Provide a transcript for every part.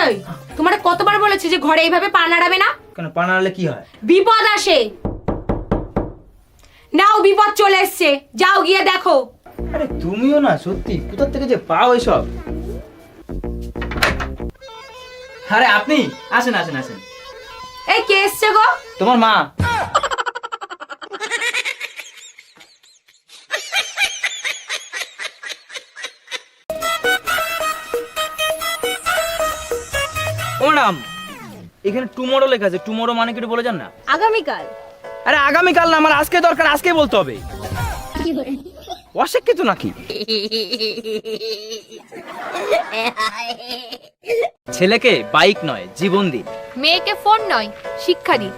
এই তোমারে কতবার বলেছি যে ঘরে এইভাবে পা নাড়াবে না? কেন পা নাড়ালে কি হয়? বিপদ আসে। নাও বিপদ চলে এসছে, যাও গিয়ে দেখো। আরে তুমিও না সত্যি কোথা থেকে যে পাও এসব। আরে আপনি আসেন আসেন আসেন। এই কে এসছে গো? তোমার মা। ও ম্যাডাম, এখানে টুমরো লেখা আছে, টুমরো মানে কি একটু বলে যান না? আগামীকাল। আরে আগামীকাল না, আমার আজকে দরকার, আজকেই বলতে হবে। অশিক্ষিত নাকি? ছেলেকে বাইক নয় জীবন দিন, মেয়েকে ফোন নয় শিক্ষা দিন,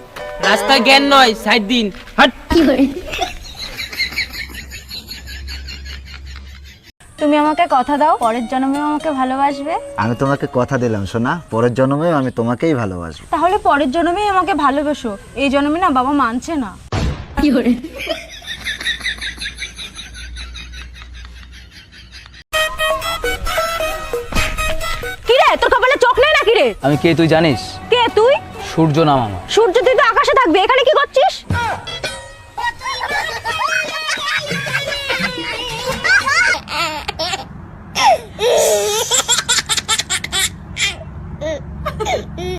রাস্তায় জ্ঞান নয় সাইড দিন। হাট। তুমি আমাকে কথা দাও পরের জন্মেও আমাকে ভালোবাসবে। আমি তোমাকে কথা দিলাম সোনা, পরের জন্মেও আমি তোমাকেই ভালোবাসবো। তাহলে পরের জন্মেই আমাকে ভালোবাসো, এই জন্মে না বাবা মানছে না। কি রে, তোর কপালে চোখ নেই নাকি রে? আমি কে তুই জানিস? কে তুই? সূর্য নাম আমার। সূর্য তুই তো আকাশে থাকবে, এখানে কি